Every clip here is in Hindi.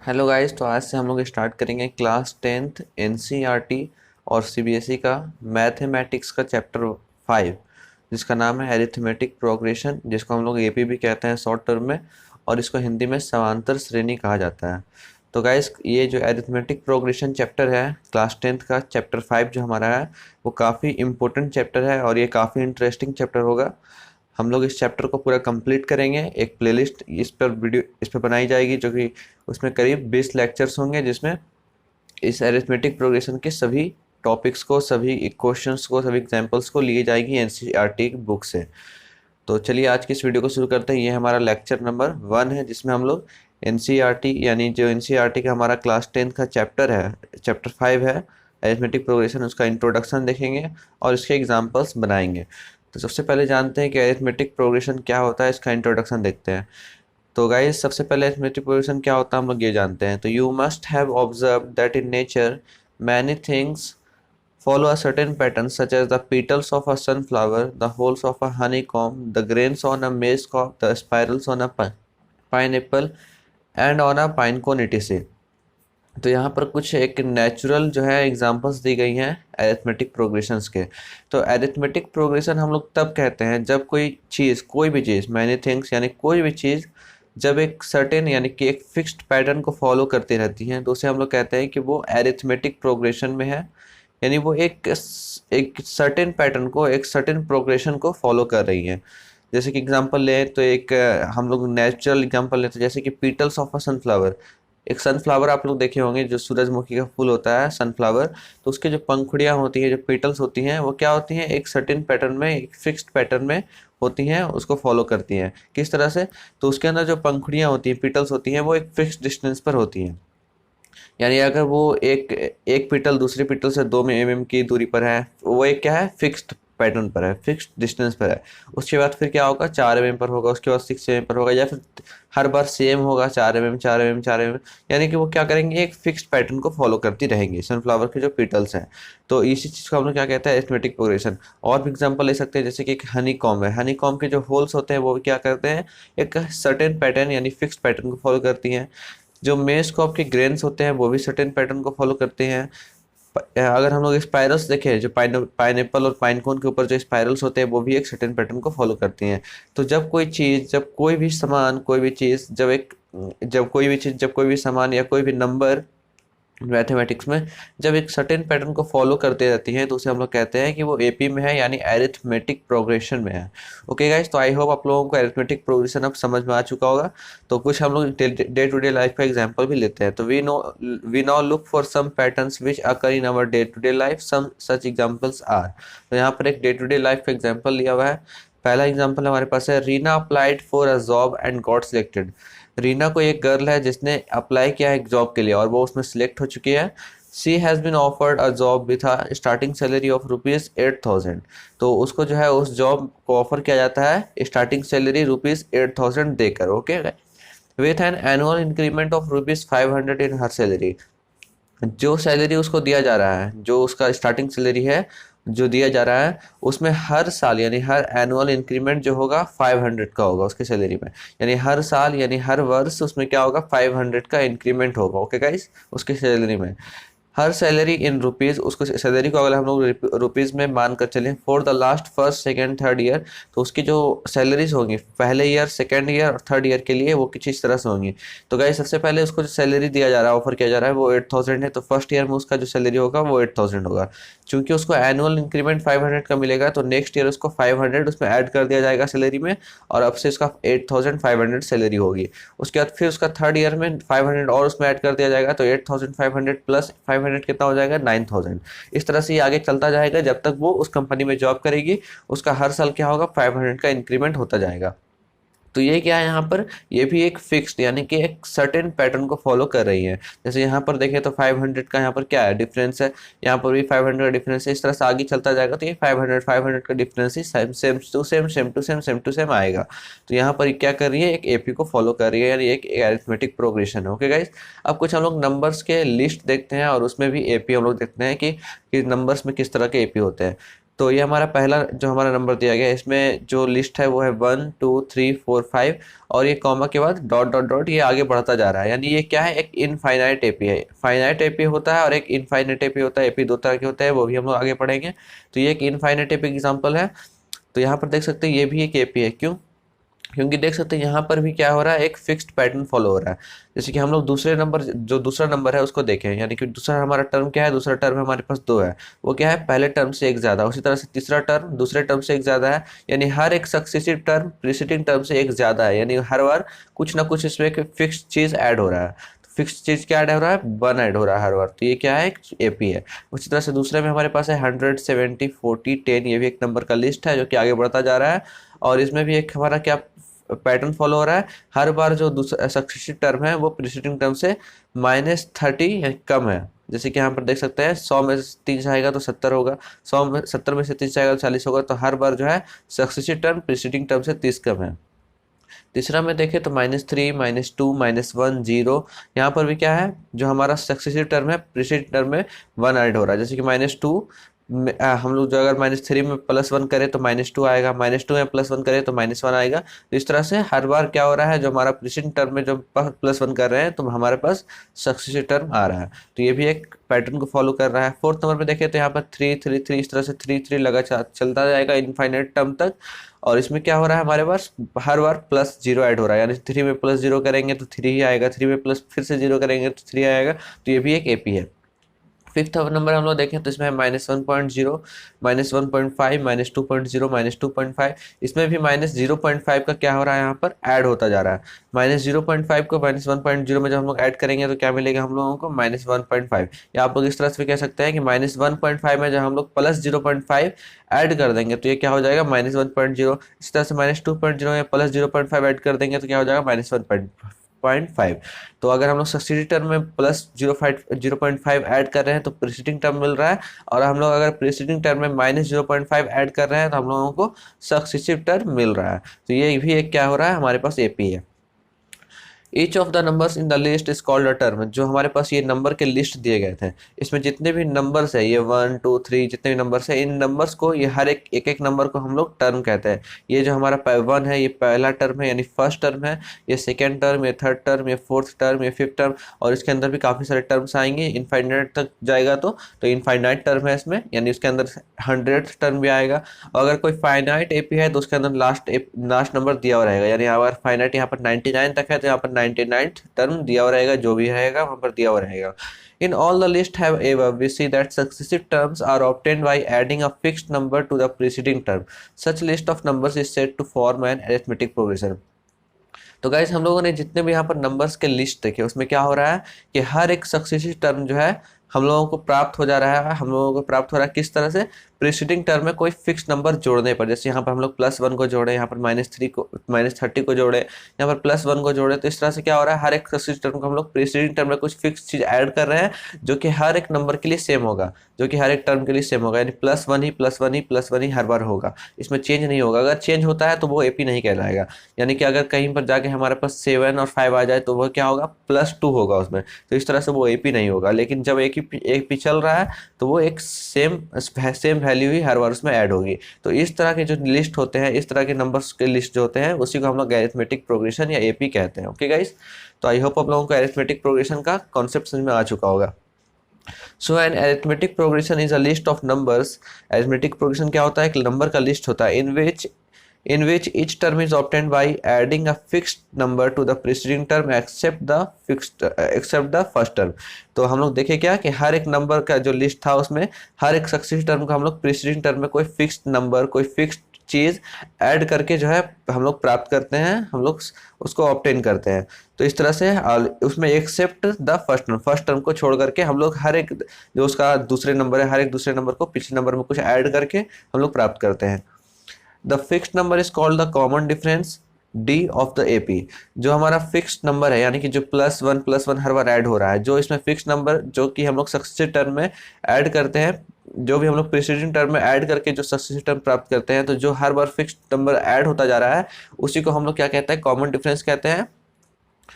हेलो गाइस, तो आज से हम लोग स्टार्ट करेंगे क्लास 10th एनसीईआरटी और सीबीएसई का मैथमेटिक्स का चैप्टर 5, जिसका नाम है एरिथमेटिक प्रोग्रेशन, जिसको हम लोग एपी भी कहते हैं शॉर्ट टर्म में, और इसको हिंदी में समांतर श्रेणी कहा जाता है। तो गाइस, ये जो एरिथमेटिक प्रोग्रेशन चैप्टर है क्लास 10th का चैप्टर 5 जो हमारा है, वो काफ़ी इम्पोर्टेंट चैप्टर है और ये काफ़ी इंटरेस्टिंग चैप्टर होगा। हम लोग इस चैप्टर को पूरा कंप्लीट करेंगे। एक प्लेलिस्ट इस पर बनाई जाएगी, जो कि उसमें करीब 20 लेक्चर्स होंगे, जिसमें इस अरिथमेटिक प्रोग्रेशन के सभी टॉपिक्स को, सभी क्वेश्चंस को, सभी एग्जांपल्स को लिए जाएगी एनसीईआरटी की बुक से। तो चलिए आज की इस वीडियो को शुरू करते हैं। ये हमारा लेक्चर नंबर 1 है, जिसमें हम लोग एनसीईआरटी यानी जो एनसीईआरटी का हमारा क्लास 10th का चैप्टर है, चैप्टर 5 है अरिथमेटिक प्रोग्रेशन, उसका इंट्रोडक्शन देखेंगे और इसके एग्जाम्पल्स बनाएंगे। तो सबसे पहले जानते हैं कि अरिथमेटिक प्रोग्रेशन क्या होता है, इसका इंट्रोडक्शन देखते हैं। तो गाइस, सबसे पहले अरिथमेटिक प्रोग्रेशन क्या होता है हम लोग ये जानते हैं। तो you must have observe that in nature many things follow a certain pattern, such as the petals of a sunflower, the holes of a honeycomb, the grains on a maize cob, the spirals on a pineapple and on a pine cone etc. तो यहाँ पर कुछ एक नेचुरल जो है एग्जांपल्स दी गई हैं अरिथमेटिक प्रोग्रेशंस के। तो अरिथमेटिक प्रोग्रेशन हम लोग तब कहते हैं जब कोई चीज़, कोई भी चीज़, मैनी थिंग्स यानी कोई भी चीज़ जब एक सर्टेन यानी कि एक फिक्स्ड पैटर्न को फॉलो करती रहती हैं, तो उसे हम लोग कहते हैं कि वो अरिथमेटिक प्रोग्रेशन में है। यानी वो एक सर्टेन पैटर्न को, एक सर्टेन प्रोग्रेशन को फॉलो कर रही है। जैसे कि एग्जांपल लें तो एक हम लोग नेचुरल एग्जांपल लें तो जैसे कि पीटल्स ऑफ अ सनफ्लावर। एक सनफ्लावर आप लोग देखे होंगे, जो सूरजमुखी का फूल होता है सनफ्लावर, तो उसके जो पंखुड़ियाँ होती हैं, जो पेटल्स होती हैं, वो क्या होती हैं, एक सर्टेन पैटर्न में, एक फिक्स्ड पैटर्न में होती हैं, उसको फॉलो करती हैं। किस तरह से? तो उसके अंदर जो पंखुड़ियाँ होती हैं, पेटल्स होती हैं, वो एक फिक्स्ड डिस्टेंस पर होती हैं। यानी अगर वो एक एक पीटल दूसरी पीटल से 2 mm की दूरी पर है, वो एक क्या है, फिक्स्ड पैटर्न पर है, फिक्स्ड डिस्टेंस पर है। उसके बाद फिर क्या होगा, 4 mm पर होगा, उसके बाद 6 mm पर होगा, या फिर हर बार सेम होगा, 4 mm 4 mm 4 mm। यानी कि वो क्या करेंगे, एक फिक्स्ड पैटर्न को फॉलो करती रहेंगी सनफ्लावर के जो पीटल्स हैं। तो इसी चीज़ को हम लोग क्या कहते हैं, अरिथमेटिक प्रोग्रेशन। और भी एग्जाम्पल ले सकते हैं, जैसे कि एक हनी कॉम्ब है। हनी कॉम्ब के जो होल्स होते हैं वो भी क्या करते हैं, एक सर्टेन पैटर्न यानी फिक्स्ड पैटर्न को फॉलो करती हैं। जो मेज को आपके ग्रेन्स होते हैं वो भी सर्टेन पैटर्न को फॉलो करते हैं। अगर हम लोग स्पाइरल्स देखें, जो पाइनएप्पल और पाइनकोन के ऊपर जो स्पाइरल्स होते हैं वो भी एक सर्टेन पैटर्न को फॉलो करती हैं। तो जब कोई चीज़, जब कोई भी सामान, कोई भी चीज़, जब कोई भी सामान या कोई भी नंबर मैथमेटिक्स में जब एक सर्टेन पैटर्न को फॉलो करते रहती हैं, तो उसे हम लोग कहते हैं कि वो एपी में है, यानी अरिथमेटिक प्रोग्रेशन में है। ओके गाइस, तो आई होप आप लोगों को अरिथमेटिक प्रोग्रेशन अब समझ में आ चुका होगा। तो कुछ हम लोग डे टू डे लाइफ का एग्जांपल भी लेते हैं। तो we now look for some patterns which occur in our day to day life. Some such examples are. तो यहाँ पर एक डे टू डे लाइफ का एग्जांपल लिया हुआ है। पहला एग्जांपल हमारे पास है, Reena applied for a job and got selected. Reena को एक गर्ल है जिसने अप्लाई किया है एक जॉब के लिए और वो उसमें सिलेक्ट हो चुकी है। She has been offered a job with a starting salary of ₹8,000। तो उसको जो है उस जॉब को ऑफर किया जाता है स्टार्टिंग सैलरी ₹8,000 देकर। Okay, with an annual increment of ₹500 in her salary. जो सैलरी उसको दिया जा रहा है, जो उसका स्टार्टिंग सैलरी है जो दिया जा रहा है, उसमें हर साल यानी हर एनुअल इंक्रीमेंट जो होगा 500 का होगा उसके सैलरी में। यानी हर साल यानी हर वर्ष उसमें क्या होगा, 500 का इंक्रीमेंट होगा। ओके गाइस, उसके सैलरी में। हर सैलरी इन रुपीज़, उसको सैलरी को अगर हम लोग रुपीज़ में मान कर चलें, for the last first second third year, तो उसकी जो सैलरीज होंगी पहले ईयर, सेकेंड ईयर और थर्ड ईयर के लिए, वो किस इस तरह से होंगी। तो गाइस, सबसे पहले उसको जो सैलरी दिया जा रहा है, ऑफर किया जा रहा है, वो 8,000 है। तो फर्स्ट ईयर में उसका जो सैलरी होगा वो 8,000 होगा। चूंकि उसको एनुअल इंक्रीमेंट 500 का मिलेगा, तो नेक्स्ट ईयर उसको 500 उसमें ऐड कर दिया जाएगा सैलरी में, और अब से उसका 8,500 सैलरी होगी। उसके बाद फिर उसका थर्ड ईयर में 500 और उसमें ऐड कर दिया जाएगा, तो 8,500 प्लस 500 कितना हो जाएगा, 9,000। इस तरह से ये आगे चलता जाएगा जब तक वो उस कंपनी में जॉब करेगी। उसका हर साल क्या होगा, 500 का इंक्रीमेंट होता जाएगा। तो ये क्या है यहाँ पर, ये भी एक फिक्स्ड यानी कि एक सर्टेन पैटर्न को फॉलो कर रही है। जैसे यहाँ पर देखें तो 500 का यहाँ पर क्या है, डिफरेंस है। यहाँ पर भी 500 का डिफरेंस है। इस तरह से आगे चलता जाएगा तो ये 500 का डिफरेंस ही सेम टू सेम आएगा। तो यहाँ पर क्या कर रही है, एक एपी को फॉलो कर रही है, यानी एक अरिथमेटिक प्रोग्रेशन है। ओके गाइस, अब कुछ हम लोग नंबर्स के लिस्ट देखते हैं और उसमें भी एपी हम लोग देखते हैं कि नंबर्स में किस तरह के एपी होते हैं। तो ये हमारा पहला जो हमारा नंबर दिया गया है, इसमें जो लिस्ट है वो है 1 2 3 4 5, और ये कॉमा के बाद डॉट डॉट डॉट ये आगे बढ़ता जा रहा है। यानी ये क्या है, एक इनफाइनाइट एपी है। फाइनाइट एपी होता है और एक इनफाइनाइट एपी होता है। एपी दो तरह के होते हैं, वो भी हम लोग आगे पढ़ेंगे। तो ये एक इनफाइनाइट एपी एग्जाम्पल है। तो यहाँ पर देख सकते हैं ये भी एक एपी है। क्यों? क्योंकि देख सकते हैं यहाँ पर भी क्या हो रहा है, एक फिक्स्ड पैटर्न फॉलो हो रहा है। जैसे कि हम लोग दूसरे नंबर, जो दूसरा नंबर है उसको देखें, यानी कि दूसरा हमारा टर्म क्या है, दूसरा टर्म हमारे पास 2 है, वो क्या है, पहले टर्म से एक ज्यादा। उसी तरह से तीसरा टर्म दूसरे टर्म से एक ज्यादा है, यानी हर एक सक्सेसिव टर्म प्रीसीडिंग टर्म से एक ज्यादा है। यानी हर बार कुछ ना कुछ इसमें एक फिक्स चीज ऐड हो रहा है। तो फिक्स चीज क्या ऐड हो रहा है, 1 ऐड हो रहा है हर बार। तो ये क्या है, एक एपी है। उसी तरह से दूसरे में हमारे पास है 100 70 40 10, ये भी एक नंबर का लिस्ट है जो कि आगे बढ़ता जा रहा है। और इसमें भी एक हमारा क्या पैटर्न फॉलो हो रहा है, हर बार जो दूसरा सक्सेसिव टर्म है वो प्रीसीडिंग टर्म से -30 कम है। जैसे कि यहाँ पर देख सकते हैं 100 में से 3 जाएगा तो 70 होगा, 70 में से 30 जाएगा तो 40 होगा। तो हर बार जो है सक्सेसिव टर्म प्रीसीडिंग टर्म से 30 कम है। तीसरा में देखें तो -3 -2 -1 0, यहाँ पर भी क्या है, जो हमारा सक्सेसिव टर्म है प्रीसीडिंग टर्म में 1 ऐड हो रहा है। जैसे कि -2 हम लोग जो अगर -3 में +1 करें तो -2 आएगा, -2 में +1 करें तो -1 आएगा। तो इस तरह से हर बार क्या हो रहा है, जो हमारा प्रीसीडिंग टर्म में जो +1 कर रहे हैं तो हमारे पास सक्सेसिव टर्म आ रहा है। तो ये भी एक पैटर्न को फॉलो कर रहा है। फोर्थ नंबर पे देखें तो यहाँ पर 3 3 3, इस तरह से 3 3 लगा चलता जाएगा इनफाइनाइट टर्म तक। और इसमें क्या हो रहा है, हमारे पास हर बार +0 ऐड हो रहा है। यानी 3 में +0 करेंगे तो 3 ही आएगा, 3 में प्लस फिर से 0 करेंगे तो 3 आएगा। तो ये भी एक एपी है। फिफ्थ नंबर हम लोग देखें तो इसमें है -1.0 -1.5 -2.0 -2.5। इसमें भी -0.5 का क्या हो रहा है, यहाँ पर ऐड होता जा रहा है। -0.5 को -1.0 में जब हम लोग ऐड करेंगे तो क्या मिलेगा हम लोगों को, -1.5। या आप लोग इस तरह से भी कह सकते हैं कि -1.5 में जब हम लोग +0.5 ऐड कर देंगे तो ये क्या हो जाएगा, -1.0। इस तरह से -2.0 में +0.5 ऐड कर देंगे तो क्या हो जाएगा, -1.5। तो अगर हम लोग सक्सीडिंग टर्म में +0.5 ऐड कर रहे हैं तो प्रीसीडिंग टर्म मिल रहा है, और हम लोग अगर प्रीसीडिंग टर्म में -0.5 ऐड कर रहे हैं तो हम लोगों को सक्सेसिव टर्म मिल रहा है। तो ये भी एक क्या हो रहा है, हमारे पास एपी है। Each of the numbers in the list is called a term. जो हमारे पास ये नंबर के लिस्ट दिए गए थे, इसमें जितने भी नंबर्स है, ये 1 2 3 जितने भी नंबर्स है, इन नंबर्स को, ये हर एक नंबर को हम लोग टर्म कहते हैं। ये जो हमारा 1 है ये पहला टर्म है, यानी फर्स्ट टर्म है। ये सेकेंड टर्म, ये थर्ड टर्म, ये फोर्थ टर्म, ये फिफ्थ टर्म, और इसके अंदर भी काफ़ी सारे टर्म्स आएंगे। इनफाइनाइट तक जाएगा तो इनफाइनाइट टर्म है इसमें, यानी उसके अंदर 100th टर्म भी आएगा। और अगर कोई फाइनाइट एपी है तो उसके अंदर लास्ट नंबर दिया हुआ रहेगा। यानी अगर फाइनाइट यहाँ पर 99 तक है तो यहाँ पर 99th टर्म दिया हुआ रहेगा, जो भी रहेगा वहाँ पर दिया हुआ रहेगा। In all the list have above, we see that successive terms are obtained by adding a fixed number to the preceding term. Such list of numbers is said to form an arithmetic progression. तो गाइस हम लोगों ने जितने भी यहाँ पर नंबर्स के लिस्ट देखे, उसमें क्या हो रहा है कि हर एक सक्सेसिव टर्म जो है हम लोगों को प्राप्त हो जा रहा है। हम लोगों को प्राप्त हो रहा है किस तरह से, प्रीसीडिंग टर्म में कोई फिक्स नंबर जोड़ने पर। जैसे यहाँ पर हम लोग +1 को जोड़े, यहाँ पर -3 को -30 को जोड़े, यहाँ पर +1 को जोड़े। तो इस तरह से क्या हो रहा है, हर एक सक्सेसिव टर्म को हम लोग प्रीसीडिंग टर्म में कुछ फिक्स चीज ऐड कर रहे हैं, जो कि हर एक नंबर के लिए सेम होगा, जो कि हर एक टर्म के लिए सेम होगा। यानी +1 ही +1 ही +1 ही हर बार होगा, इसमें चेंज नहीं होगा। अगर चेंज होता है तो वो एपी नहीं कहलाएगा। यानी कि अगर कहीं पर जाके हमारे पास 7 और 5 आ जाए तो वह क्या होगा, +2 होगा उसमें। तो इस तरह से वो एपी नहीं होगा। लेकिन जब एक पी चल रहा है तो वो एक सेम वैल्यू ही हर बार उसमें ऐड होगी। तो इस तरह के जो लिस्ट होते हैं, इस तरह के नंबर्स के लिस्ट जो होते हैं, उसी को हम लोग अरिथमेटिक प्रोग्रेशन या एपी कहते हैं। ओके गाइस, तो आई होप आप लोगों को अरिथमेटिक प्रोग्रेशन का कॉन्सेप्ट समझ में आ चुका होगा। So an arithmetic progression is a list of numbers. Arithmetic progression क्या होता है, एक नंबर का लिस्ट होता है in which each term is obtained by adding a fixed number to the preceding term except the first term। तो हम लोग देखें क्या कि हर एक नंबर का जो लिस्ट था उसमें हर एक सक्सेसिव टर्म को हम लोग प्रीसीडिंग टर्म में कोई फिक्स्ड नंबर, कोई फिक्स्ड चीज ऐड करके जो है हम लोग प्राप्त करते हैं, हम लोग उसको ऑब्टेन करते हैं। तो इस तरह से उसमें एक्सेप्ट द फर्स्ट टर्म को छोड़ करके हम लोग हर एक जो उसका दूसरे नंबर है, हर एक दूसरे नंबर को पिछले नंबर में कुछ ऐड करके हम लोग प्राप्त करते हैं। The fixed number is called the common difference D of the AP. जो हमारा फिक्स्ड नंबर है, यानी कि जो +1 हर बार ऐड हो रहा है, जो इसमें फिक्स्ड नंबर जो कि हम लोग सक्सेसिव टर्म में ऐड करते हैं, जो भी हम लोग प्रीसीडिंग टर्म में ऐड करके जो सक्सेसिव टर्म प्राप्त करते हैं, तो जो हर बार फिक्स्ड नंबर ऐड होता जा रहा है उसी को हम लोग क्या कहते हैं, कॉमन डिफरेंस कहते हैं।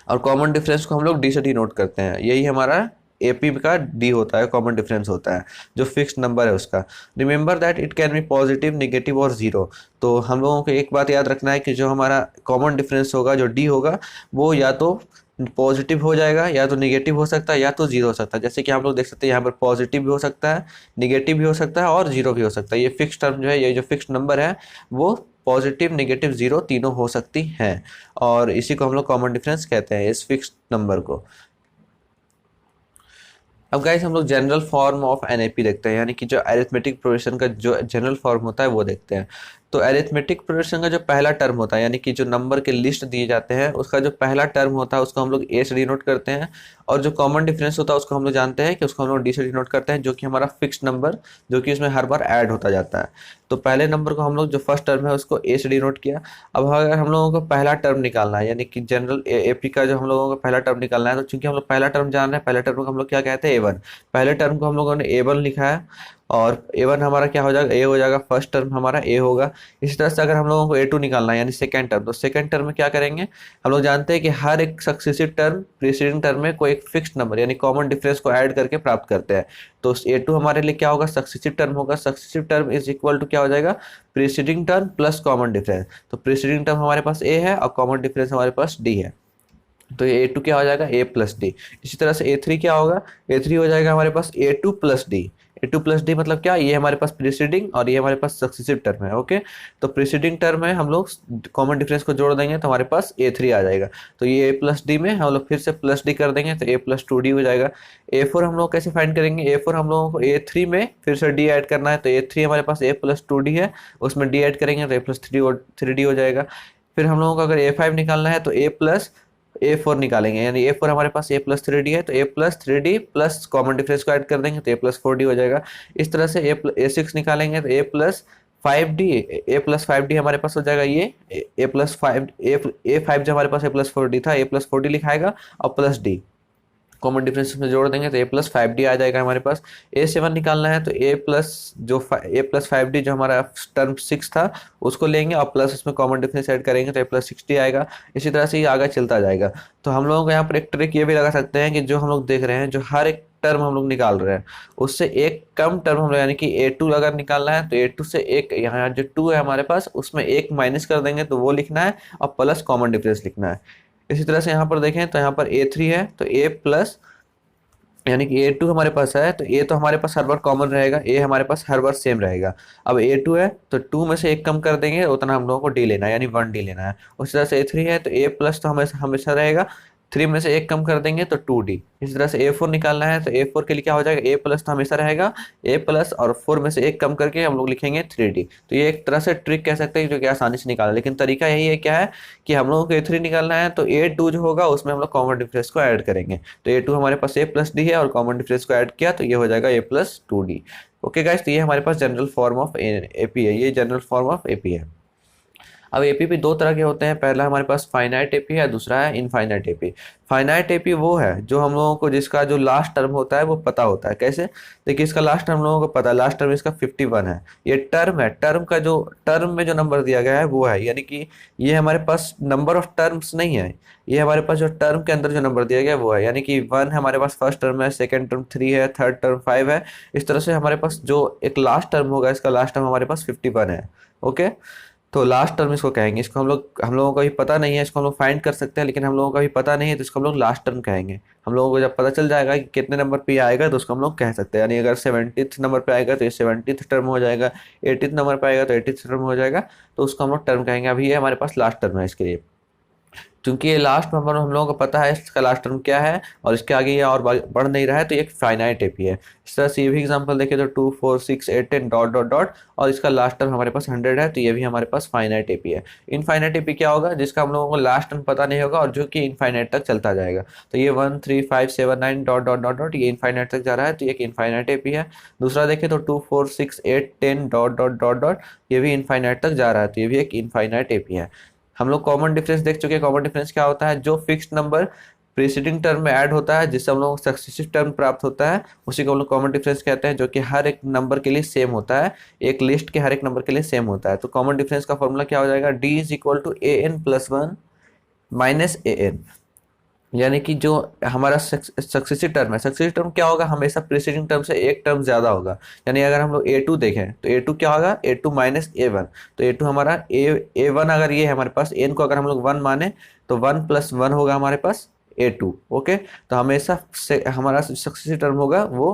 और कॉमन डिफरेंस को हम लोग डी से डिनोट करते हैं। यही हमारा AP का D होता है, कॉमन डिफरेंस होता है जो फिक्स्ड नंबर है उसका। Remember that it can be positive, negative और जीरो। तो हम लोगों को एक बात याद रखना है कि जो हमारा कॉमन डिफरेंस होगा, जो D होगा, वो या तो पॉजिटिव हो जाएगा, या तो नेगेटिव हो सकता है, या तो जीरो हो सकता है। जैसे कि हम लोग देख सकते हैं यहाँ पर पॉजिटिव भी हो सकता है, नेगेटिव भी हो सकता है और जीरो भी हो सकता है। ये फिक्स टर्म जो है, ये जो फिक्स नंबर है वो पॉजिटिव, नेगेटिव, जीरो तीनों हो सकती हैं, और इसी को हम लोग कॉमन डिफरेंस कहते हैं, इस फिक्स नंबर को। अब गाइस हम लोग जनरल फॉर्म ऑफ एनएपी देखते हैं, यानी कि जो अरिथमेटिक प्रोग्रेशन का जो जनरल फॉर्म होता है वो देखते हैं। तो अरिथमेटिक प्रोग्रेशन का जो पहला टर्म होता है, यानी कि जो नंबर के लिस्ट दिए जाते हैं उसका जो पहला टर्म होता है उसको हम लोग ए से डिनोट करते हैं, और जो कॉमन डिफरेंस होता है उसको हम लोग जानते हैं कि उसको हम लोग डी से डिनोट करते हैं, जो कि हमारा फिक्स नंबर, जो कि उसमें हर बार ऐड होता जाता है। तो पहले नंबर को हम लोग जो फर्स्ट टर्म है उसको ए से डिनोट किया। अब अगर हम लोगों को पहला टर्म निकालना है, यानी कि जनरल एपी का जो हम लोगों को पहला टर्म निकालना है, तो चूंकि हम लोग पहला टर्म जान रहे हैं, पहले टर्म को हम लोग क्या कहते हैं, A1। पहले टर्म को हम लोगों ने A1 लिखा है, और A1 हमारा क्या हो जाएगा, ए हो जाएगा, फर्स्ट टर्म हमारा ए होगा। इसी तरह से अगर हम लोगों को A2 निकालना है, यानी सेकंड टर्म, तो सेकंड टर्म में क्या करेंगे, हम लोग जानते हैं कि हर एक सक्सेसिव टर्म प्रीसीडिंग टर्म में कोई एक फिक्स्ड नंबर यानी कॉमन डिफरेंस को ऐड करके प्राप्त करते हैं। तो A2 हमारे लिए क्या होगा, सक्सेसिव टर्म होगा। Successive term is equal to क्या हो जाएगा, preceding term plus common difference. तो प्रीसीडिंग टर्म हमारे पास A है और कॉमन डिफरेंस हमारे पास D है, तो ये A2 क्या हो जाएगा, A प्लस डी। इसी तरह से A3 क्या होगा, A3 हो जाएगा हमारे पास A2 plus D. A2 plus D मतलब क्या, ये हमारे पास प्रीसीडिंग और ये हमारे पास सक्सेसिव टर्म है। ओके, तो प्रीसीडिंग टर्म में हम लोग कॉमन डिफरेंस को जोड़ देंगे तो हमारे पास A3 आ जाएगा। तो ये A प्लस डी में हम लोग फिर से प्लस डी कर देंगे तो A प्लस 2D हो जाएगा। A4 हम लोग कैसे फाइंड करेंगे, A4 हम लोगों को A3 में फिर से D ऐड करना है, तो A3 हमारे पास A प्लस 2D है, उसमें D ऐड करेंगे तो A प्लस 3D हो जाएगा। फिर हम लोगों को अगर A5 निकालना है तो A प्लस A4 निकालेंगे, यानी A4 हमारे पास A प्लस 3D है, तो A plus 3D plus common difference को ऐड कर देंगे तो A प्लस 4D हो जाएगा। इस तरह से A6 निकालेंगे तो A plus 5D, A plus 5D हमारे पास हो जाएगा। ये A प्लस 5 A5 जो हमारे पास A प्लस 4D था, A प्लस 4D लिखाएगा और प्लस D कॉमन डिफरेंस में जोड़ देंगे तो A प्लस 5D आ जाएगा हमारे पास। A7 निकालना है तो A प्लस 5D जो हमारा टर्म 6 था उसको लेंगे और प्लस उसमें कॉमन डिफरेंस ऐड करेंगे तो A प्लस 60 आएगा। इसी तरह से ये आगे चलता जाएगा। तो हम लोगों को यहाँ पर एक ट्रिक ये भी लगा सकते हैं कि जो हम लोग देख रहे हैं, जो हर एक टर्म हम लोग निकाल रहे हैं उससे एक कम टर्म हम लोग, यानी कि A2 अगर निकालना है तो A2 से एक, यहाँ जो 2 है हमारे पास उसमें एक माइनस कर देंगे तो वो लिखना है, और प्लस कॉमन डिफरेंस लिखना है। इसी तरह से यहाँ पर देखें तो यहाँ पर A3 है तो A प्लस, यानी कि A2 हमारे पास है तो A तो हमारे पास हर बार कॉमन रहेगा, A हमारे पास हर बार सेम रहेगा। अब A2 है तो 2 में से एक कम कर देंगे, उतना हम लोगों को D लेना है, यानी 1D लेना है। उसी तरह से A3 है तो A प्लस तो हमेशा हमेशा रहेगा, 3 में से एक कम कर देंगे तो 2D। इसी तरह से A4 निकालना है तो A4 के लिए क्या हो जाएगा, A प्लस तो हमेशा रहेगा, A प्लस और 4 में से एक कम करके हम लोग लिखेंगे 3D। तो ये एक तरह से ट्रिक कह सकते हैं जो कि आसानी से निकाला, लेकिन तरीका यही है क्या है कि हम लोगों को A3 निकालना है तो A2 जो होगा उसमें हम लोग कॉमन डिफरेंस को ऐड करेंगे। तो A2 हमारे पास A प्लस डी है और कॉमन डिफरेंस को ऐड किया तो ये हो जाएगा A plus 2D। Okay guys, तो ये हमारे पास जनरल फॉर्म ऑफ एपी है, ये जनरल फॉर्म ऑफ एपी है। अब एपी भी दो तरह के होते हैं, पहला हमारे पास फाइनाइट एपी है, दूसरा है इनफाइनाइट एपी। फाइनाइट एपी वो है जो हम लोगों को जिसका जो लास्ट टर्म होता है वो पता होता है। कैसे, देखिए इसका लास्ट टर्म हम लोगों को पता है, लास्ट टर्म इसका 51 है। ये टर्म है, टर्म का जो टर्म में जो नंबर दिया गया है वो है, यानी कि ये हमारे पास नंबर ऑफ टर्म्स नहीं है, ये हमारे पास जो टर्म के अंदर जो नंबर दिया गया है वो है, यानी कि 1 हमारे पास फर्स्ट टर्म है, सेकंड टर्म 3 है, थर्ड टर्म 5 है। इस तरह से हमारे पास जो एक लास्ट टर्म होगा, इसका लास्ट टर्म हमारे पास 51 है। ओके, तो लास्ट टर्म इसको कहेंगे। इसको हम लोगों को भी पता नहीं है, इसको हम लोग फाइंड कर सकते हैं, लेकिन हम लोगों का भी पता नहीं है तो इसको हम लोग लास्ट टर्म कहेंगे। हम लोगों को जब पता चल जाएगा कि कितने नंबर पे आएगा तो उसको हम लोग कह सकते हैं, यानी अगर 70th नंबर पे आएगा तो ये 70th टर्म हो जाएगा, 80th नंबर पे आएगा तो 80th टर्म हो जाएगा, तो उसको हम लोग टर्म कहेंगे। अभी ये हमारे पास लास्ट टर्म है इसके लिए, क्योंकि ये लास्ट नंबर हम लोगों को पता है इसका लास्ट टर्म क्या है और इसके आगे ये और बढ़ नहीं रहा है, तो ये एक फाइनाइट एपी है। इस तरह से ये भी एग्जांपल देखें तो 2 4 6 8 10 डॉट डॉट डॉट, और इसका लास्ट टर्म हमारे पास 100 है, तो ये भी हमारे पास फाइनाइट एपी है। इनफाइनाइट एपी क्या होगा, जिसका हम लोगों को लास्ट टर्म पता नहीं होगा और जो कि इनफाइनाइट तक चलता जाएगा। तो ये 1 3 5 7 9 डॉट डॉट डॉट डॉट, ये इनफाइनाइट तक जा रहा है, तो ये एक इनफाइनाइट एपी है। दूसरा देखें तो 2 4 6 8 10 डॉट डॉट डॉट डॉट, ये भी इनफाइनाइट तक जा रहा है, तो ये भी एक इनफाइनाइट एपी है। हम लोग कॉमन डिफरेंस देख चुके हैं। कॉमन डिफरेंस क्या होता है, जो फिक्स्ड नंबर प्रीसीडिंग टर्म में ऐड होता है जिससे हम लोग सक्सेसिव टर्म प्राप्त होता है, उसी को हम लोग कॉमन डिफरेंस कहते हैं, जो कि हर एक नंबर के लिए सेम होता है, एक लिस्ट के हर एक नंबर के लिए सेम होता है। तो कॉमन डिफरेंस का फॉर्मूला क्या हो जाएगा, D is equal to A N plus 1 minus A N. यानी कि जो हमारा सक्सेसिव टर्म है, सक्सेसिव टर्म क्या होगा, हमेशा प्रीसीडिंग टर्म से एक टर्म ज़्यादा होगा। यानी अगर हम लोग ए टू देखें तो ए टू क्या होगा, ए टू माइनस ए वन। तो ए टू हमारा ए वन अगर ये है हमारे पास, एन को अगर हम लोग वन माने तो वन प्लस वन होगा हमारे पास ए टू। ओके, तो हमेशा से हमारा सक्सेसिव टर्म होगा वो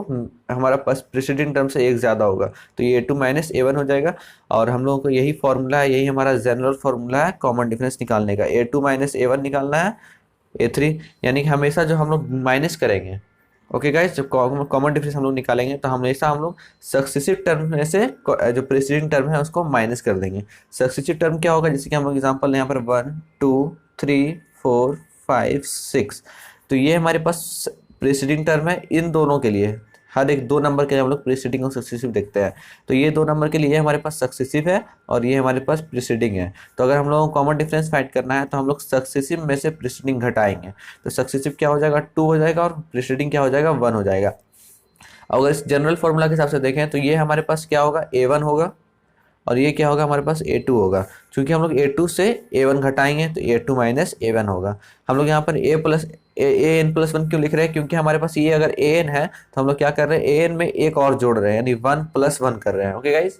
हमारा पास प्रीसीडिंग टर्म से एक ज़्यादा होगा। तो ये ए टू माइनस ए वन हो जाएगा। और हम लोगों को यही फॉर्मूला है, यही हमारा जनरल फॉर्मूला है कॉमन डिफरेंस निकालने का। ए टू माइनस ए वन निकालना है, ए थ्री। यानी कि हमेशा जो हम लोग माइनस करेंगे, ओके गाइस, जब कॉमन डिफरेंस हम लोग निकालेंगे तो हमेशा हम लोग सक्सेसिव टर्म में से जो प्रीसीडिंग टर्म है उसको माइनस कर देंगे। सक्सेसिव टर्म क्या होगा, जैसे कि हम लोग एग्जांपल यहाँ पर 1 2 3 4 5 6, तो ये हमारे पास प्रीसीडिंग टर्म है इन दोनों के लिए। हर एक दो नंबर के लिए हम लोग प्रीसीडिंग और सक्सेसिव देखते हैं। तो ये दो नंबर के लिए ये हमारे पास सक्सेसिव है और ये हमारे पास प्रीसीडिंग है। तो अगर हम लोगों को कॉमन डिफरेंस फाइंड करना है तो हम लोग सक्सेसिव में से प्रीसीडिंग घटाएंगे। तो सक्सेसिव क्या हो जाएगा, 2 हो जाएगा, और प्रीसीडिंग क्या हो जाएगा, 1 हो जाएगा। अगर इस जनरल फॉर्मूला के हिसाब से देखें तो ये हमारे पास क्या होगा, ए वन होगा, और ये क्या होगा हमारे पास ए टू होगा। क्योंकि हम लोग ए टू से ए वन घटाएंगे तो ए टू माइनस ए वन होगा। हम लोग यहाँ पर ए प्लस ए एन प्लस वन क्यों लिख रहे हैं, क्योंकि हमारे पास ये अगर ए एन है तो हम लोग क्या कर रहे हैं, ए एन में एक और जोड़ रहे हैं, यानी 1 + 1 कर रहे हैं। ओके गाइज,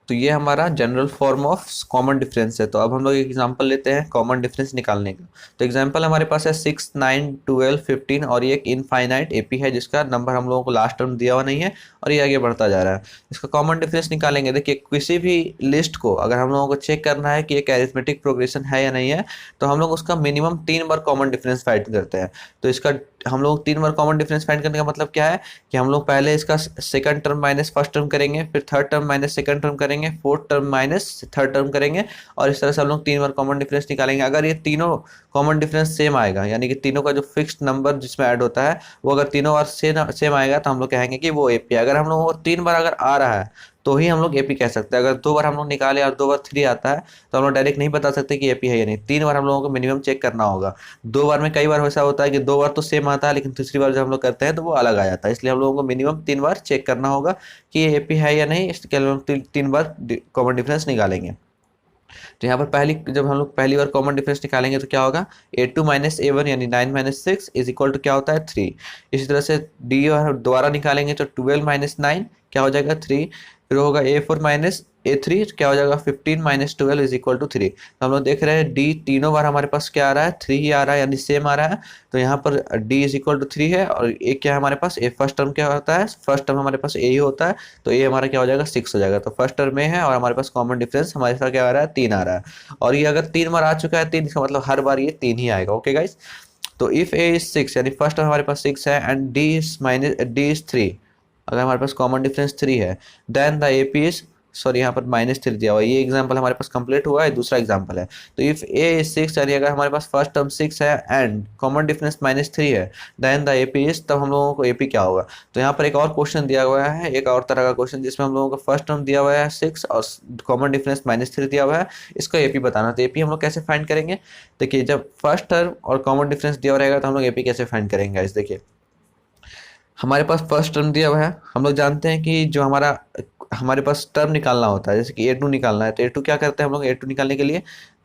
तो ये हमारा general form of common difference है। तो अब हम लोग एक एग्जांपल लेते हैं कॉमन डिफरेंस निकालने का। तो एग्जांपल हमारे पास है 6 9 12 15, और ये एक इनफाइनाइट एपी है जिसका नंबर हम लोगों को लास्ट टर्म दिया हुआ नहीं है और ये आगे बढ़ता जा रहा है। इसका कॉमन डिफरेंस निकालेंगे। देखिए, किसी भी लिस्ट को अगर हम लोगों को चेक करना है कि एक अरिथमेटिक प्रोग्रेशन है या नहीं है, तो हम लोग उसका मिनिमम 3 बार कॉमन डिफरेंस फाइंड करते हैं। तो इसका हम लोग 3 बार कॉमन डिफरेंस फाइंड करने का मतलब क्या है कि हम लोग पहले इसका second term minus first term करेंगे, फिर third term minus second term करेंगे, fourth term minus third term करेंगे, और इस तरह से हम लोग 3 बार कॉमन डिफरेंस निकालेंगे। अगर ये तीनों कॉमन डिफरेंस सेम आएगा, यानी कि तीनों का जो फिक्स्ड नंबर जिसमें ऐड होता है वो अगर तीनों बार सेम आएगा तो हम लोग कहेंगे कि वो एपी है। अगर हम लोगों को 3 बार अगर आ रहा है तो ही हम लोग एपी कह सकते हैं। अगर 2 बार हम लोग निकाले और 2 बार 3 आता है तो हम लोग डायरेक्ट नहीं बता सकते कि एपी है या नहीं। 3 बार हम लोगों को मिनिमम चेक करना होगा। 2 बार में कई बार ऐसा होता है कि 2 बार तो सेम आता है लेकिन तीसरी बार जब हम लोग करते हैं तो वो अलग आ जाता है। इसलिए हम लोगों को मिनिमम 3 बार चेक करना होगा कि ये एपी है या नहीं। इसके लिए हम लोग 3 बार कॉमन डिफरेंस निकालेंगे। तो यहाँ पर जब हम लोग पहली बार कॉमन डिफरेंस निकालेंगे तो क्या होगा, ए टू माइनस ए वन यानी 9 - 6 इज इक्वल टू क्या होता है, 3। इसी तरह से डी दोबारा निकालेंगे तो 12 - 9 क्या हो जाएगा, 3। फिर होगा ए फोर माइनस ए थ्री, क्या हो जाएगा, 15 - 12 इज इक्वल टू 3। तो हम लोग देख रहे हैं डी तीनों बार हमारे पास क्या आ रहा है, 3 ही आ रहा है, यानी सेम आ रहा है। तो यहाँ पर डी इज इक्वल टू 3 है, और ए क्या है हमारे पास, ए फर्स्ट टर्म क्या होता है, फर्स्ट टर्म हमारे पास ए ही होता है। तो ये हमारा क्या हो जाएगा, 6 हो जाएगा। तो फर्स्ट टर्म में है और हमारे पास कॉमन डिफरेंस हमारे साथ क्या आ रहा है, 3 आ रहा है। और ये अगर 3 बार आ चुका है 3, इसका मतलब हर बार ये 3 ही आएगा। ओके गाइस, तो इफ ए इज 6 यानी फर्स्ट टर्म हमारे पास 6 है एंड डी इज 3, अगर हमारे पास कॉमन डिफरेंस 3 है, then the AP is, sorry यहाँ पर -3 दिया हुआ है। ये एग्जांपल हमारे पास कंप्लीट हुआ है, दूसरा एग्जांपल है। तो इफ ए इज 6 यानी अगर हमारे पास फर्स्ट टर्म 6 है एंड कॉमन डिफरेंस -3 है, देन द एपी इज, तब हम लोगों को एपी क्या होगा। तो यहाँ पर एक और क्वेश्चन दिया हुआ है, एक और तरह का क्वेश्चन जिसमें हम लोगों को फर्स्ट टर्म दिया हुआ है 6 और कॉमन डिफरेंस -3 दिया हुआ है, इसका एपी बताना। तो एपी हम लोग कैसे फाइंड करेंगे, देखिए जब फर्स्ट टर्म और कॉमन डिफरेंस दिया रहेगा तो हम लोग एपी कैसे फाइंड करेंगे। इस देखिए हमारे पास फर्स्ट टर्म दिया हुआ है, हम लोग जानते हैं कि जो हमारे पास टर्म निकालना होता है, जैसे कि ए टू निकालना है, तो ए टू क्या करते हैं हम लोग, ए टू निकालने के लिए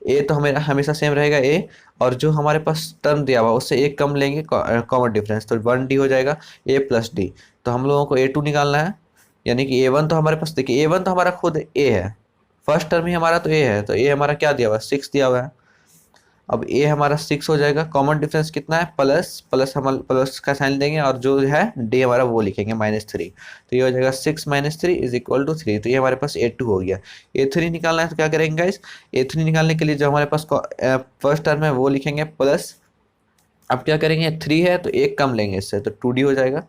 ए तो हमें हमेशा सेम रहेगा ए, और जो हमारे पास टर्म दिया हुआ उससे एक कम लेंगे कॉमन डिफरेंस, तो 1 डी हो जाएगा, ए प्लस डी। तो हम लोगों को ए टू निकालना है, यानी कि ए वन तो हमारे पास, देखिए ए वन तो हमारा खुद ए है, फर्स्ट टर्म ही हमारा तो ए है, तो ए हमारा क्या दिया हुआ है, 6 दिया हुआ है। अब ए हमारा 6 हो जाएगा, कॉमन डिफरेंस कितना है, प्लस प्लस, हम प्लस का साइन देंगे, और जो है डी हमारा वो लिखेंगे -3। तो ये हो जाएगा 6 - 3 इज इक्वल टू 3। तो ये हमारे पास ए2 हो गया। ए3 निकालना है तो क्या करेंगे गाइस, ए3 निकालने के लिए जो हमारे पास फर्स्ट टर्म है वो लिखेंगे प्लस। अब क्या करेंगे, 3 है तो एक कम लेंगे इससे, तो 2d हो जाएगा।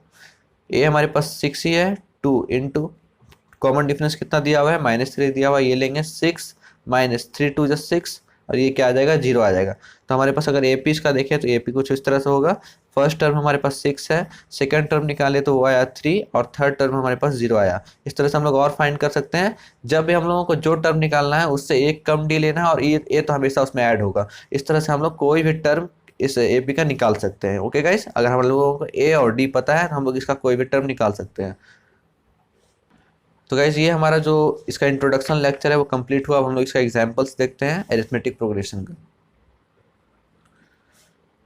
ए हमारे पास 6 ही है, 2 इंटू कॉमन डिफरेंस कितना दिया हुआ है, -3 दिया हुआ है, ये लेंगे 6 - 3 2 6, और ये क्या आ जाएगा, 0 आ जाएगा। तो हमारे पास अगर एपी इसका देखें तो एपी कुछ इस तरह से होगा, फर्स्ट टर्म हमारे पास 6 है, सेकंड टर्म निकाले तो वो आया 3, और थर्ड टर्म हमारे पास 0 आया। इस तरह से हम लोग और फाइंड कर सकते हैं, जब भी हम लोगों को जो टर्म निकालना है उससे एक कम डी लेना है, और ये तो हमेशा उसमें ऐड होगा। इस तरह से हम लोग कोई भी टर्म इस एपी का निकाल सकते हैं। ओके गाइस, अगर हम लोगों को ए और डी पता है तो हम लोग इसका कोई भी टर्म निकाल सकते हैं। तो गाइज ये हमारा जो इसका इंट्रोडक्शन लेक्चर है वो कंप्लीट हुआ। अब हम लोग इसका एग्जांपल्स देखते हैं अरिथमेटिक प्रोग्रेशन का।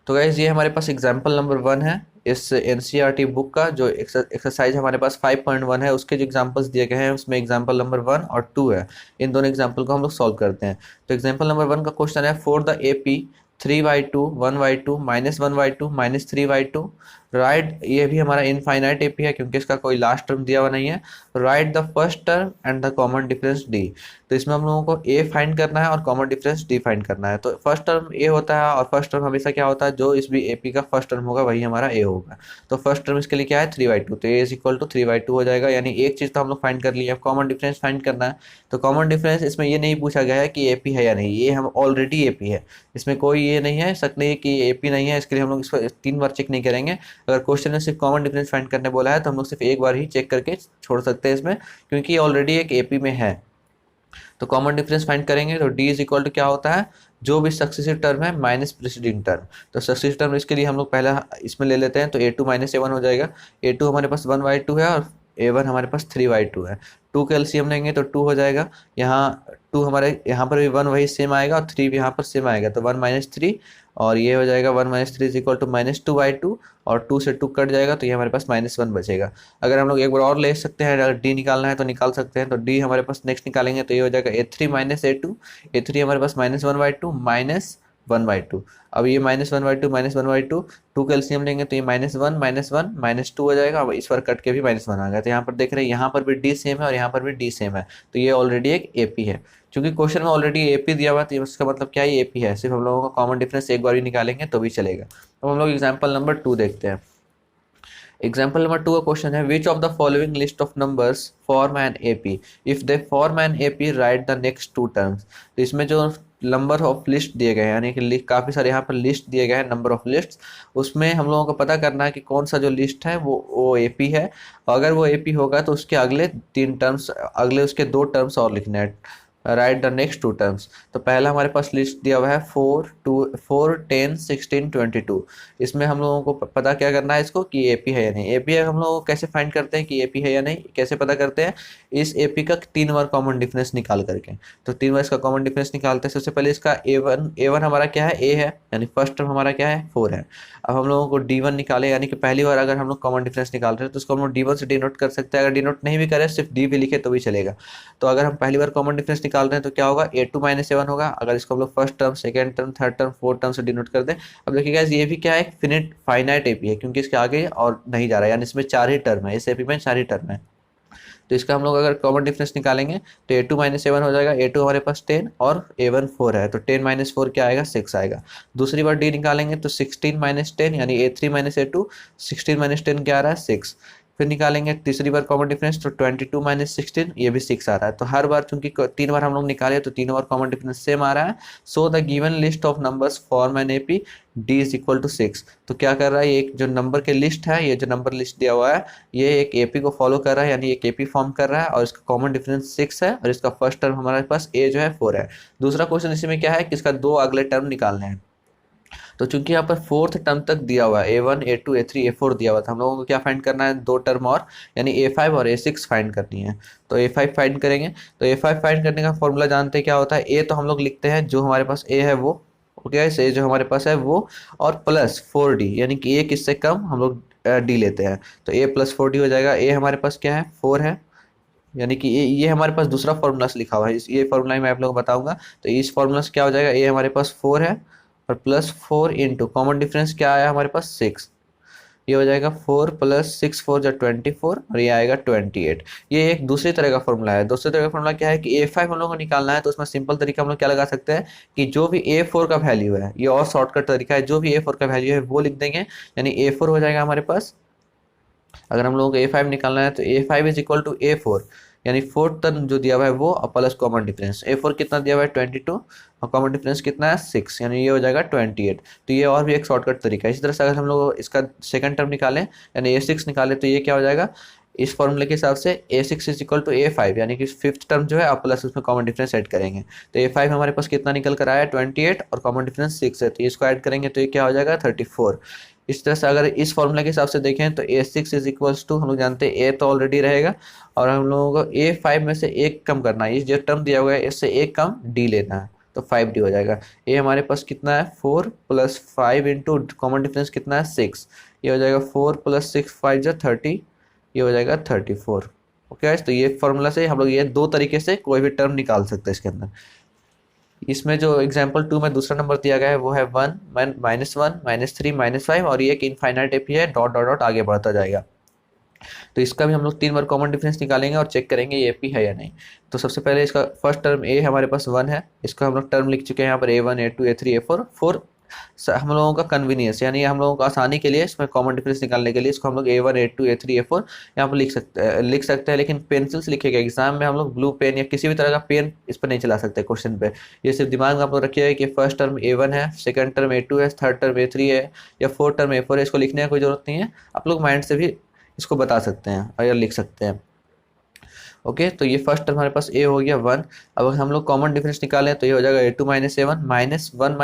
तो गाइज ये हमारे पास एग्जाम्पल नंबर 1 है इस एनसीईआरटी बुक का। जो एक्सरसाइज हमारे पास 5.1 है उसके जो एग्जांपल्स दिए गए हैं उसमें एग्जांपल नंबर 1 और 2 है। इन दोनों एग्जांपल को हम लोग सॉल्व करते हैं। तो एग्जांपल नंबर 1 का क्वेश्चन है for the AP 3y2 1y2 -1y2 -3y2 right. ये भी हमारा इनफाइनाइट एपी है क्योंकि इसका कोई लास्ट टर्म दिया हुआ नहीं है। Right the first term and the common difference D. तो इसमें हम लोगों को ए फाइंड करना है और कॉमन डिफरेंस डी फाइंड करना है। तो फर्स्ट टर्म ए होता है और फर्स्ट टर्म हमेशा क्या होता है, जो इस भी एपी का फर्स्ट टर्म होगा वही हमारा ए होगा। तो फर्स्ट टर्म इसके लिए क्या है 3y2, तो ए इज इक्वल टू 3y2 हो जाएगा। यानी एक चीज तो हम लोग फाइंड कर लिए, कॉमन डिफरेंस फाइंड करना है। तो कॉमन डिफरेंस इसमें ये नहीं पूछा गया है कि एपी है या नहीं, ये हम ऑलरेडी एपी है, इसमें कोई ये नहीं है शक नहीं है कि एपी नहीं है। इसके लिए हम लोग इसको 3 बार चेक नहीं करेंगे। अगर क्वेश्चन में सिर्फ कॉमन डिफरेंस फाइंड करने बोला है तो हम लोग सिर्फ एक बार ही चेक करके छोड़ सकते हैं इसमें, क्योंकि ये ऑलरेडी एक एपी में है। तो कॉमन डिफरेंस फाइंड करेंगे तो डी इज इक्वल टू क्या होता है, जो भी सक्सेसिव टर्म है माइनस प्रीसीडिंग टर्म। तो सक्सेसिव टर्म इसके लिए हम लोग पहला इसमें ले लेते हैं, तो a2 माइनस a1 हो जाएगा। a2 हमारे पास 1y2 है और a1 हमारे पास 3y2 है। 2 का एलसीएम लेंगे तो 2 हो जाएगा। यहाँ 2 हमारे यहाँ पर भी 1 वही सेम आएगा और 3 भी यहाँ पर सेम आएगा, तो 1 माइनस 3 और ये हो जाएगा 1 minus 3 is equal to -2y2 और 2 से 2 कट जाएगा तो ये हमारे पास -1 बचेगा। अगर हम लोग एक बार और ले सकते हैं, अगर डी निकालना है तो निकाल सकते हैं। तो डी हमारे पास नेक्स्ट निकालेंगे तो ये हो जाएगा a3 माइनस a2। a3 हमारे पास -1y2 -1y2। अब ये -1y2 -1y2 2 का एलसीएम लेंगे तो ये -1 -1 -2 हो जाएगा। अब इस पर कट के भी -1 आ गया। तो यहाँ पर देख रहे हैं यहाँ पर भी डी सेम है और यहाँ पर भी डी सेम है, तो ये ऑलरेडी एक एपी है। क्योंकि क्वेश्चन में ऑलरेडी एपी दिया हुआ है तो इसका मतलब क्या है, एपी है। सिर्फ हम लोगों का कॉमन डिफरेंस एक बार भी निकालेंगे तो भी चलेगा। अब हम लोग एग्जाम्पल नंबर 2 देखते हैं। एग्जाम्पल नंबर 2 का क्वेश्चन है which of the following list of numbers form an AP, if they form an AP right the next 2 terms. तो इसमें जो नंबर ऑफ लिस्ट दिए गए हैं, यानी कि काफ़ी सारे यहाँ पर लिस्ट दिए गए हैं, नंबर ऑफ लिस्ट, उसमें हम लोगों को पता करना है कि कौन सा जो लिस्ट है वो एपी है। अगर वो एपी होगा तो उसके अगले 3 टर्म्स, अगले उसके 2 टर्म्स और लिखने हैं। Right the next 2 terms. तो पहला हमारे पास लिस्ट दिया हुआ है 4 10 16 22। इसमें हम लोगों को पता क्या करना है इसको कि एपी है या नहीं। एपी है हम लोग कैसे फाइंड करते हैं कि एपी है या नहीं, कैसे पता करते हैं, इस एपी का 3 बार कॉमन डिफरेंस निकाल करके। तो 3 बार इसका कॉमन डिफरेंस निकालते हैं। सबसे पहले इसका ए वन हमारा क्या है, ए है, यानी फर्स्ट टर्म हमारा क्या है 4 है। अब हम लोगों को डी1 निकाले, यानी कि पहली बार अगर हम लोग कॉमन डिफरेंस निकाल रहे हैं तो उसको हम लोग डी1 से डिनोट कर सकते हैं। अगर डिनोट नहीं भी करें सिर्फ डी भी लिखे तो भी चलेगा। तो अगर हम पहली बार कॉमन डिफरेंस निकाल रहे हैं तो क्या होगा, a2 माइनस a1 होगा। अगर इसको हम लोग first term, second term, third term, fourth term से डिनोट कर दें। अब देखिएगा ये भी क्या है, फिनिट फाइनाइट एपी है, क्योंकि इसके आगे और नहीं जा रहा है, यानी इसमें 4 ही टर्म है, इस एपी में 4 ही टर्म है। तो इसका हम लोग अगर कॉमन डिफरेंस निकालेंगे तो a2 माइनस a1 हो जाएगा। a2 हमारे पास 10 और a1 4 है, तो 10 माइनस 4 क्या आएगा, 6 आएगा। दूसरी बार d निकालेंगे तो 16 माइनस 10, यानी a3 माइनस a2, 16 माइनस 10 क्या आ रहा है, 6। फिर निकालेंगे तीसरी बार कॉमन डिफरेंस तो 22 माइनस 16, ये भी 6 आ रहा है। तो हर बार चूंकि 3 बार हम लोग निकाले तो तीनों बार कॉमन डिफरेंस सेम आ रहा है। So the given list of numbers form an AP D is equal to 6। तो क्या कर रहा है, ये एक जो नंबर के लिस्ट है, ये जो नंबर लिस्ट दिया हुआ है ये एक एपी को फॉलो कर रहा है, यानी एक एपी फॉर्म कर रहा है और इसका कॉमन डिफरेंस 6 है और इसका फर्स्ट टर्म हमारे पास ए जो है 4 है। दूसरा क्वेश्चन इसी में क्या है कि इसका 2 अगले टर्म निकालने हैं। तो चूंकि यहाँ पर 4th टर्म तक दिया हुआ है, a1 a2 a3 a4 दिया हुआ था, हम लोगों को क्या फाइंड करना है, 2 टर्म और, यानी a5 और a6 फाइंड करनी है। तो a5 फाइंड करेंगे। तो a5 फाइंड करने का फॉर्मूला जानते हैं क्या होता है, a तो हम लोग लिखते हैं जो हमारे पास a है वो, ओके, a जो हमारे पास है वो, और प्लस 4d, यानी कि a किससे कम हम लोग d लेते हैं, तो a प्लस 4d हो जाएगा। a हमारे पास क्या है 4 है, यानी कि ये हमारे पास दूसरा फॉर्मूला से लिखा हुआ है, ये फॉर्मूला मैं आप लोगों को बताऊंगा। तो इस फॉर्मूला से क्या हो जाएगा, a हमारे पास 4 है और प्लस 4 इंटू कॉमन डिफरेंस क्या आया हमारे पास 6, ये हो जाएगा 4 प्लस 6 4 जा 24 और ये आएगा 28। ये एक दूसरी तरह का फॉर्मूला है। दूसरी तरह का फॉर्मूला क्या है कि a5 हम लोग को निकालना है, तो उसमें सिंपल तरीका हम लोग क्या लगा सकते हैं कि जो भी a4 का वैल्यू है, ये और शॉर्टकट तरीका है, जो भी a4 का वैल्यू है वो लिख देंगे, यानी a4 हो जाएगा हमारे पास। अगर हम लोगों को a5 निकालना है तो a5 is equal to a4, यानी 4th टर्म जो दिया हुआ है वो और प्लस कॉमन डिफरेंस। a4 कितना दिया हुआ है 22 और कॉमन डिफरेंस कितना है 6, यानी ये हो जाएगा 28। तो ये और भी एक शॉर्टकट तरीका है। इसी तरह से अगर हम लोग इसका सेकंड टर्म निकालें, यानी a6 निकाले, तो ये क्या हो जाएगा, इस फॉर्मूले के हिसाब से a6 is equal to a5, यानी कि 5th टर्म जो है आप प्लस उसमें कॉमन डिफरेंस ऐड करेंगे। तो a5 हमारे पास कितना निकल कर आया 28 और कॉमन डिफरेंस 6 है, तो इसको ऐड करेंगे तो ये क्या हो जाएगा 34। इस तरह से अगर इस फॉर्मूला के हिसाब से देखें तो a6 इज इक्वल्स टू, हम लोग जानते हैं a तो ऑलरेडी रहेगा और हम लोगों को a5 में से एक कम करना है, इस जो टर्म दिया हुआ है इससे एक कम d लेना है। तो 5D हो जाएगा। ये हमारे पास कितना है 4 + 5 इंटू कॉमन डिफरेंस कितना है 6, ये हो जाएगा 4 + 6 5 जा 30, ये हो जाएगा 34। ओके गाइस, तो ये फॉर्मूला से हम लोग ये दो तरीके से कोई भी टर्म निकाल सकते हैं इसके अंदर। इसमें जो एग्जाम्पल 2 में दूसरा नंबर दिया गया है वो है 1 -1 -3 -5 और ये एक इनफाइनाइट एपी है, डॉट डॉट डॉट आगे बढ़ता जाएगा। तो इसका भी हम लोग 3 बार कॉमन डिफरेंस निकालेंगे और चेक करेंगे ये एपी है या नहीं। तो सबसे पहले इसका फर्स्ट टर्म ए हमारे पास 1 है, इसका हम लोग टर्म लिख चुके हैं यहाँ पर A1 A2 A3 A4। 4 हम लोगों का कन्वीनियंस यानी हम लोगों को आसानी के लिए इसमें कॉमन डिफरेंस निकालने के लिए इसको हम लोग A1 A2 A3 A4 यहाँ पर लिख सकते हैं, लेकिन पेंसिल से लिखेगा। एग्जाम में हम लोग ब्लू पेन या किसी भी तरह का पेन इस पर नहीं चला सकते क्वेश्चन पे। ये सिर्फ दिमाग में आप लोग रखिएगा कि फर्स्ट टर्म A1 है, सेकंड टर्म A2 है, थर्ड टर्म A3 है या फोर्थ टर्म A4 है। इसको लिखने की कोई जरूरत नहीं है, आप लोग माइंड से भी इसको बता सकते हैं और या लिख सकते हैं। ओके, तो ये फर्स्ट टर्म हमारे पास ए हो गया 1। अब अगर हम लोग कॉमन डिफरेंस निकालें तो ये हो जाएगा A2 - A1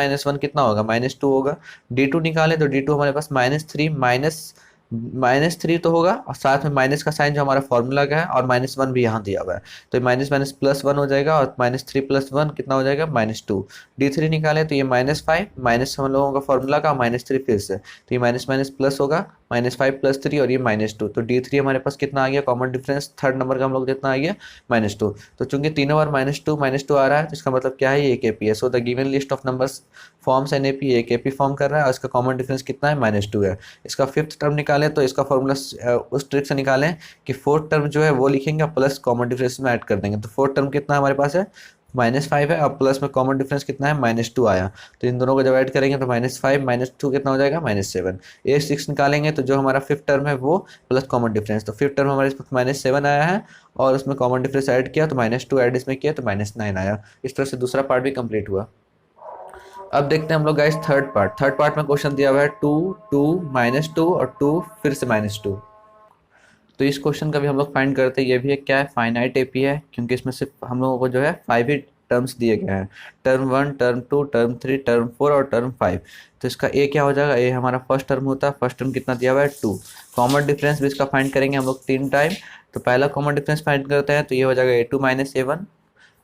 -1 कितना होगा -2 होगा। D2 निकालें तो D2 हमारे पास -3 तो होगा और साथ में माइनस का साइन जो हमारा फॉर्मूला का है और -1 भी यहाँ दिया हुआ है, तो माइनस माइनस +1 हो जाएगा और -3 + 1 कितना हो जाएगा -2। D3 निकालें तो ये -5 माइनस हम लोगों का फॉर्मूला का -3 फिर से, तो ये माइनस माइनस प्लस होगा, -5 + 3 और ये -2। तो D3 हमारे पास कितना आ गया कॉमन डिफरेंस थर्ड नंबर का हम लोग कितना आ गया -2। तो चूंकि तीनों बार -2 आ रहा है तो इसका मतलब क्या है, ये एक एपी है। So the given list of numbers forms an AP, एक एपी फॉर्म कर रहा है और इसका कॉमन डिफरेंस कितना है -2 है। इसका फिफ्थ टर्म निकालें तो इसका फॉर्मूला उस ट्रिक से निकालें कि फोर्थ टर्म जो है वो लिखेंगे प्लस कॉमन डिफरेंस में ऐड कर देंगे। तो फोर्थ टर्म कितना हमारे पास है -5 है और प्लस में कॉमन डिफरेंस कितना है -2 आया, तो इन दोनों को जब ऐड करेंगे तो -5 -2 कितना हो जाएगा -7। A6 निकालेंगे तो जो हमारा फिफ्थ टर्म है वो प्लस कॉमन डिफरेंस, तो फिफ्थ टर्म हमारे पास -7 आया है और उसमें कॉमन डिफरेंस ऐड किया तो -2 ऐड इसमें किया तो -9 आया। इस तरह से दूसरा पार्ट भी कंप्लीट हुआ। अब देखते हैं हम लोग गाइस थर्ड पार्ट में क्वेश्चन दिया हुआ है 2 2 -2 और 2 फिर से -2। तो इस क्वेश्चन का भी हम लोग फाइंड करते हैं। ये भी एक क्या है फाइनाइट एपी है, क्योंकि इसमें सिर्फ हम लोगों को जो है 5 ही टर्म्स दिए गए हैं, टर्म 1 टर्म 2 टर्म 3 टर्म 4 और टर्म 5। तो इसका ए क्या हो जाएगा, ए हमारा फर्स्ट टर्म होता है, फर्स्ट टर्म कितना दिया हुआ है 2। कॉमन डिफरेंस भी इसका फाइंड करेंगे हम लोग 3 टाइम। तो पहला कॉमन डिफरेंस फाइंड करते हैं तो ये हो जाएगा A2 - A1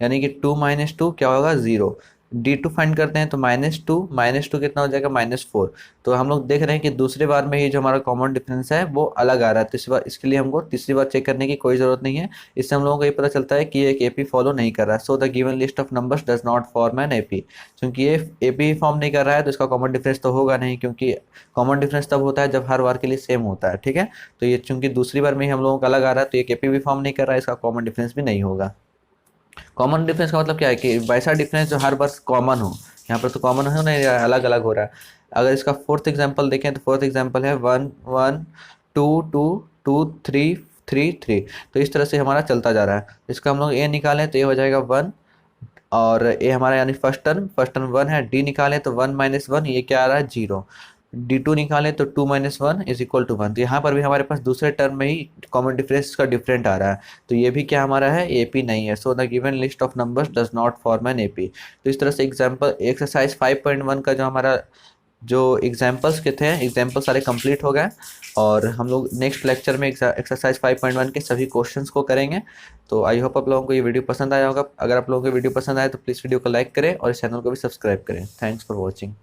यानी कि 2 - 2 क्या होगा 0। D2 फाइंड करते हैं तो -2 कितना हो जाएगा -4। तो हम लोग देख रहे हैं कि दूसरी बार में ही जो हमारा कॉमन डिफरेंस है वो अलग आ रहा है, तो इस बार इसके लिए हमको तीसरी बार चेक करने की कोई ज़रूरत नहीं है। इससे हम लोगों को ये पता चलता है कि ये एक एपी फॉलो नहीं कर रहा है। So the given list of numbers does not form an AP, क्योंकि ये एपी फॉर्म नहीं कर रहा है तो इसका कॉमन डिफरेंस तो होगा नहीं, क्योंकि कॉमन डिफरेंस तब होता है जब हर बार के लिए सेम होता है। ठीक है, तो ये चूंकि दूसरी बार में ही हम लोगों का अलग आ रहा है तो ये एपी भी फॉर्म नहीं कर रहा है, इसका कॉमन डिफरेंस भी नहीं होगा। कॉमन डिफरेंस का मतलब क्या है कि वैसा डिफरेंस जो हर बार कॉमन हो, यहाँ पर तो कॉमन हो नहीं, अलग अलग हो रहा है। अगर इसका फोर्थ एग्जांपल देखें तो फोर्थ एग्जांपल है 1 1 2 2 2 3 3 3। तो इस तरह से हमारा चलता जा रहा है। इसका हम लोग ए निकालें तो ये हो जाएगा 1 और ए हमारा यानी फर्स्ट टर्म 1 है। डी निकालें तो 1 - 1 ये क्या आ रहा है 0। D2 निकालें तो 2 - 1 = 1। तो यहाँ पर भी हमारे पास दूसरे टर्म में ही कॉमन डिफरेंस का डिफरेंट आ रहा है, तो ये भी क्या हमारा है एपी नहीं है। So the given list of numbers does not form an AP. तो इस तरह से एग्जांपल एक्सरसाइज 5.1 का जो हमारा जो एग्जाम्पल्स के थे एग्जाम्पल सारे कंप्लीट हो गए और हम लोग नेक्स्ट लेक्चर में एक्सरसाइज 5.1 के सभी क्वेश्चंस को करेंगे। तो आई होप आप लोगों को ये वीडियो पसंद आया होगा। अगर आप लोगों को वीडियो पसंद आए तो प्लीज़ वीडियो को लाइक करें और इस चैनल को भी सब्सक्राइब करें। Thanks for watching.